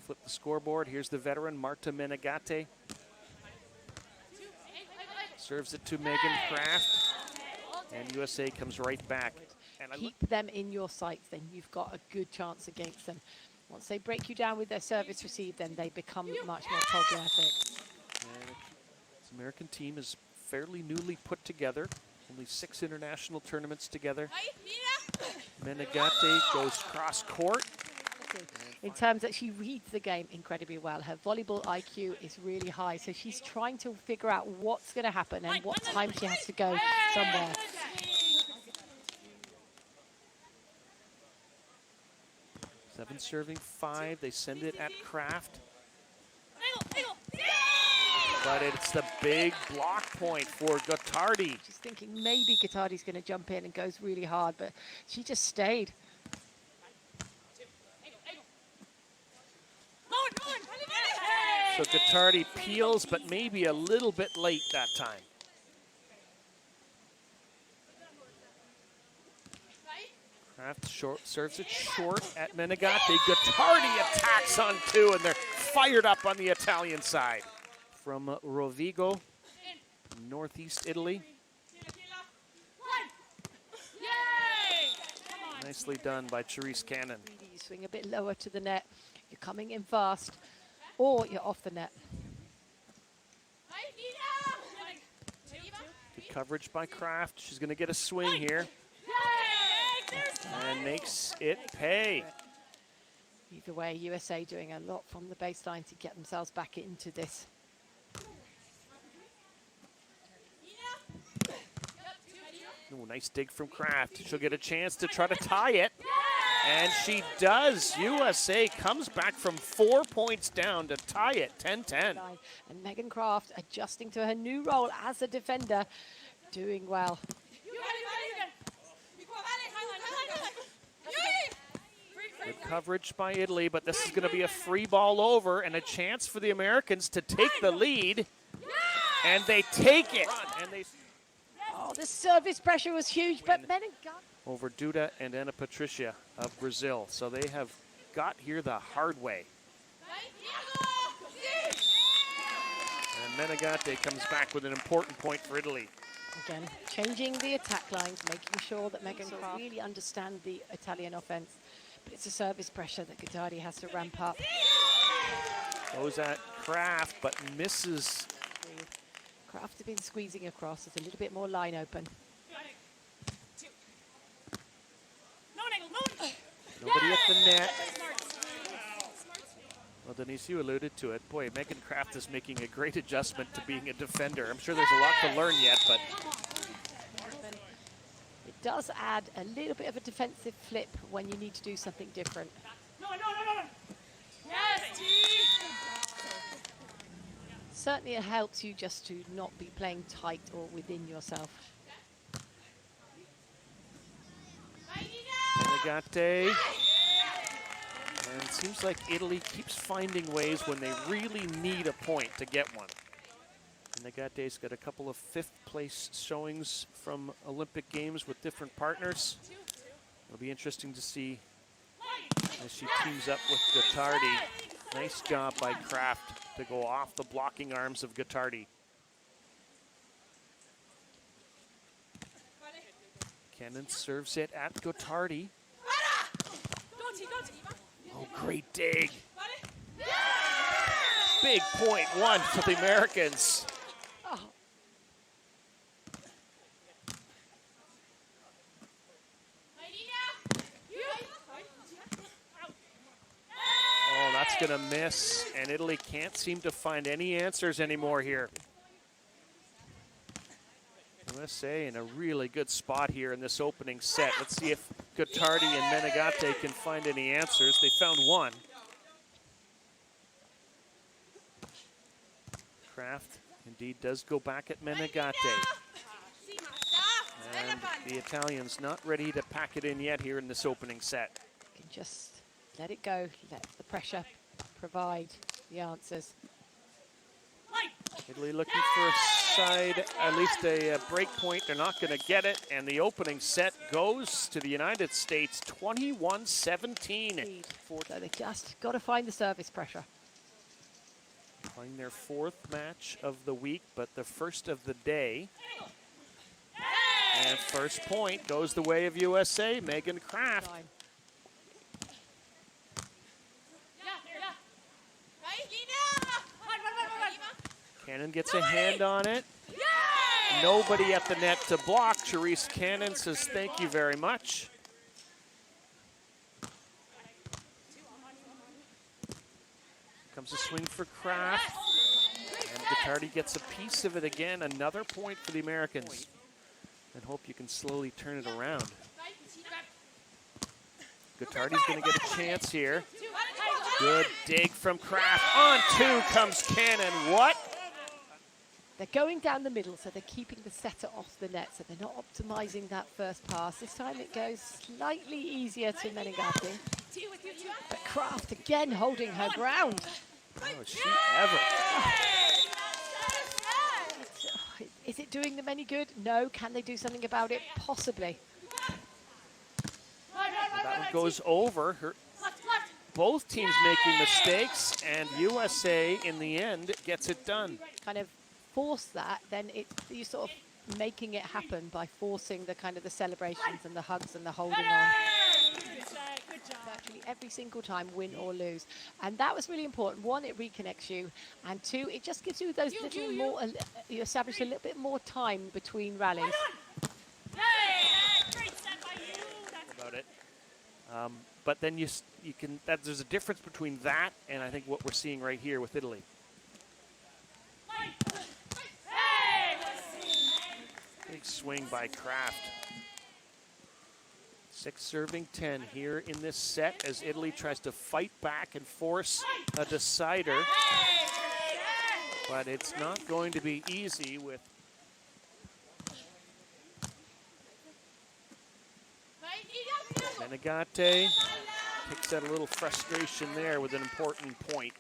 flip the scoreboard. Here's the veteran, Marta Menegatti. Serves it to Megan Kraft. And USA comes right back. And keep them in your sights, then you've got a good chance against them. Once they break you down with their service receive, then they become much more problematic. This American team is fairly newly put together. Only 6 international tournaments together. Menegatti goes cross court. In terms that she reads the game incredibly well. Her volleyball IQ is really high, so she's trying to figure out what's going to happen and what time she has to go somewhere. Seven serving 5. They send it at Kraft. But it's the big block point for Gottardi. She's thinking maybe Gottardi's going to jump in and goes really hard, but she just stayed. So Gottardi peels, but maybe a little bit late that time. Kraft serves it short at Menegatti. Gottardi attacks on 2, and they're fired up on the Italian side. From Rovigo, northeast Italy. Nicely done by Therese Cannon. You swing a bit lower to the net. You're coming in fast, or you're off the net. Good coverage by Kraft. She's going to get a swing here. And makes it pay. Either way, USA doing a lot from the baseline to get themselves back into this. Ooh, nice dig from Kraft. She'll get a chance to try to tie it. And she does. USA comes back from 4 points down to tie it, 10-10. And Megan Kraft adjusting to her new role as a defender, doing well. Good coverage by Italy, but this is going to be a free ball over and a chance for the Americans to take the lead. And they take it. And they oh, the service pressure was huge, but Menegatti over Duda and Ana Patricia of Brazil. So they have got here the hard way. And Menegatti comes back with an important point for Italy. Again, changing the attack lines, making sure that Megan Kraft really understand the Italian offense. But it's a service pressure that Gottardi has to ramp up. Goes at Kraft, but misses. Kraft has been squeezing across. It's a little bit more line open. Nobody at the net. Well, Denise, you alluded to it. Boy, Megan Kraft is making a great adjustment to being a defender. I'm sure there's a lot to learn yet, but it does add a little bit of a defensive flip when you need to do something different. Certainly it helps you just to not be playing tight or within yourself. Menegatti. And it seems like Italy keeps finding ways when they really need a point to get one. Menegatti's got a couple of 5th place showings from Olympic Games with different partners. It'll be interesting to see as she teams up with Gottardi. Nice job by Kraft to go off the blocking arms of Gottardi. Cannon serves it at Gottardi. Oh, great dig. Big point 1 for the Americans. Oh, that's going to miss, and Italy can't seem to find any answers anymore here. USA in a really good spot here in this opening set. Let's see if Gottardi and Menegatti can find any answers. They found one. Kraft indeed does go back at Menegatti. And the Italians not ready to pack it in yet here in this opening set. You can just let it go, let the pressure provide the answers. Italy looking for a side, at least a break point. They're not going to get it, and the opening set goes to the United States, 21-17. So they just got to find the service pressure. Playing their fourth match of the week, but the first of the day. And first point goes the way of USA, Megan Kraft. Cannon gets a hand on it. Nobody at the net to block. Therese Cannon says thank you very much. Comes a swing for Kraft. And Gottardi gets a piece of it again. Another point for the Americans. And hope you can slowly turn it around. Gottardi's going to get a chance here. Good dig from Kraft. On two comes Cannon. What? They're going down the middle, so they're keeping the setter off the net, so they're not optimizing that first pass. This time it goes slightly easier to Menegatti. But Kraft again holding her ground. Oh, is she ever? Is it doing them any good? No. Can they do something about it? Possibly. That one goes over. Both teams making mistakes, and USA in the end gets it done. Kind of force that, then you sort of making it happen by forcing the kind of the celebrations and the hugs and the holding on. Virtually every single time, win or lose, and that was really important. One, it reconnects you, and two, it just gives you those little more. You establish a little bit more time between rallies. About it, but then you can. There's a difference between that and I think what we're seeing right here with Italy. Big swing by Kraft. 6 serving 10 here in this set as Italy tries to fight back and force a decider. But it's not going to be easy with Menegatti. Picks out a little frustration there with an important point.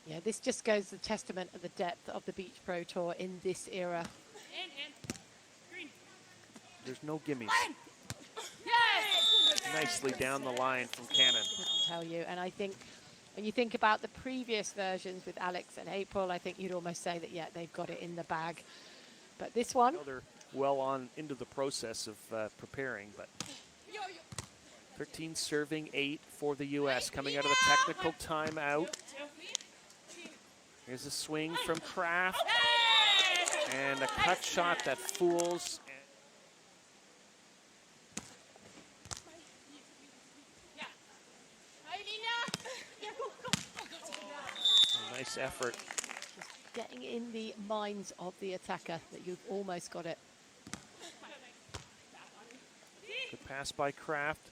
Yeah, this just goes the testament of the depth of the Beach Pro Tour in this era. There's no gimmies. Nicely down the line from Cannon. I couldn't tell you, and I think when you think about the previous versions with Alex and April, I think you'd almost say that, yeah, they've got it in the bag. But this one... They're well on into the process of preparing, but 13 serving 8 for the U.S. coming out of the technical timeout. Here's a swing from Kraft. And a cut shot that fools. A nice effort. Just getting in the minds of the attacker that you've almost got it. Good pass by Kraft.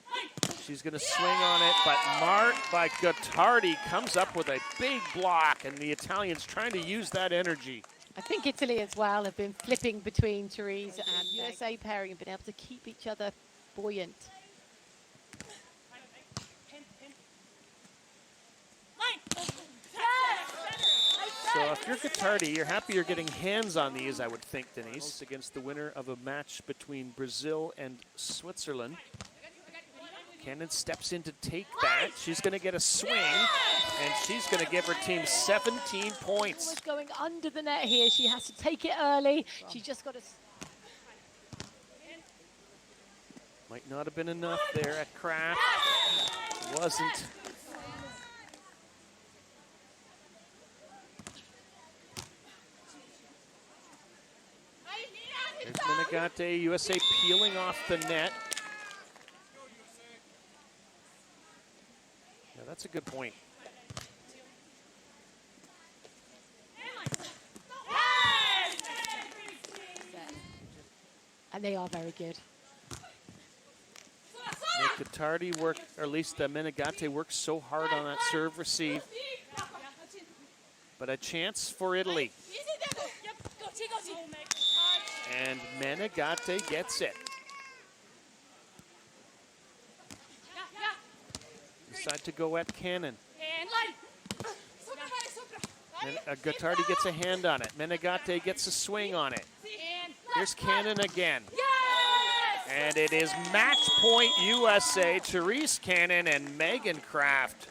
She's going to swing on it, but marked by Gottardi comes up with a big block, and the Italians trying to use that energy. I think Italy as well have been flipping between Therese and USA pairing and been able to keep each other buoyant. So if you're Gottardi, you're happy you're getting hands on these, I would think, Denise, against the winner of a match between Brazil and Switzerland. Cannon steps in to take that. She's going to get a swing, and she's going to give her team 17 points. Almost going under the net here. She has to take it early. She just got to... Might not have been enough there at Kraft. Wasn't. There's Menegatti, USA peeling off the net. Yeah, that's a good point. And they are very good. Make Gottardi work, or at least Menegatti works so hard on that serve receive. But a chance for Italy. And Menegatti gets it. Decide to go at Cannon. Gottardi gets a hand on it. Menegatti gets a swing on it. Here's Cannon again. And it is match point USA. Therese Cannon and Megan Kraft